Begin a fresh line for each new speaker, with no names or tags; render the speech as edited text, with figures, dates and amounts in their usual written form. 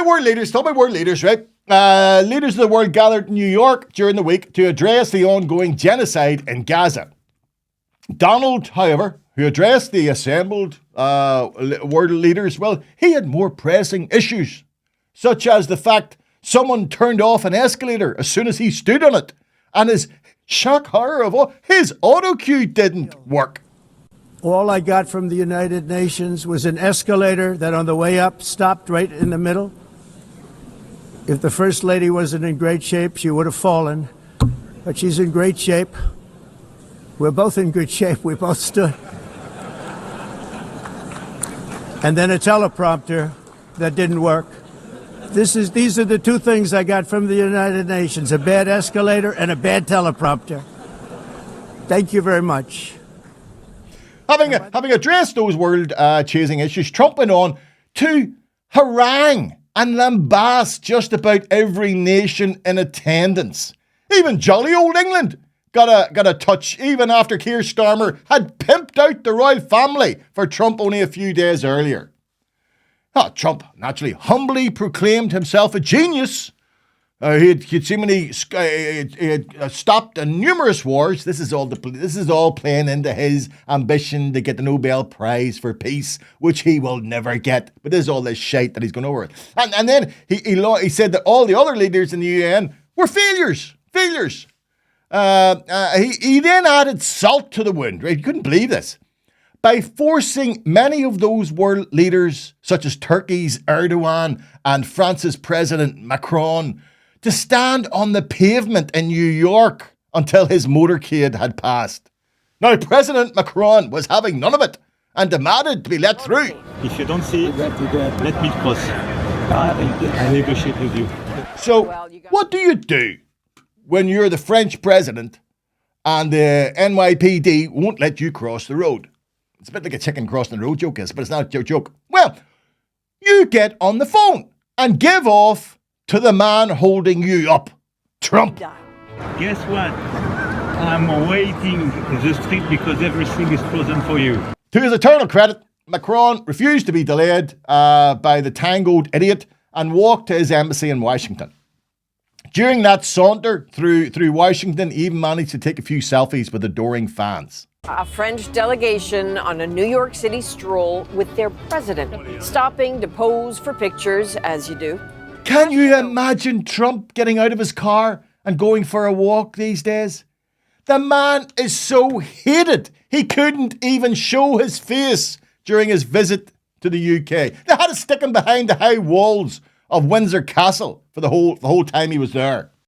world leaders, right? Leaders of the world gathered in New York during the week to address the ongoing genocide in Gaza. Donald, however, who addressed the assembled world leaders, well, he had more pressing issues, such as the fact someone turned off an escalator as soon as he stood on it, and his shock horror of all, his auto cue didn't work.
All I got from the United Nations was an escalator that on the way up stopped right in the middle. If the First Lady wasn't in great shape, she would have fallen. But she's in great shape. We're both in good shape. We both stood. And then a teleprompter that didn't work. These are the two things I got from the United Nations, a bad escalator and a bad teleprompter. Thank you very much.
Having addressed those world-chasing issues, Trump went on to harangue and lambast just about every nation in attendance. Even jolly old England got a touch, even after Keir Starmer had pimped out the royal family for Trump only a few days earlier. Trump naturally humbly proclaimed himself a genius. He had seemingly stopped numerous wars. This is all playing into his ambition to get the Nobel Prize for Peace, which he will never get. But there's all this shite that he's going over it. And then he said that all the other leaders in the UN were failures. He then added salt to the wound. Right? You couldn't believe this. By forcing many of those world leaders, such as Turkey's Erdogan and France's President Macron, to stand on the pavement in New York until his motorcade had passed. Now, President Macron was having none of it and demanded to be let through.
If you don't see it, let me cross. I negotiate with you.
So, what do you do when you're the French president and the NYPD won't let you cross the road? It's a bit like a chicken crossing the road joke, but it's not a joke. Well, you get on the phone and give off to the man holding you up, Trump.
Guess what? I'm waiting in the street because everything is frozen for you.
To his eternal credit, Macron refused to be delayed by the tangoed idiot and walked to his embassy in Washington. During that saunter through Washington, he even managed to take a few selfies with adoring fans.
A French delegation on a New York City stroll with their president, stopping to pose for pictures, as you do.
Can you imagine Trump getting out of his car and going for a walk these days? The man is so hated, he couldn't even show his face during his visit to the UK. They had to stick him behind the high walls of Windsor Castle for the whole time he was there.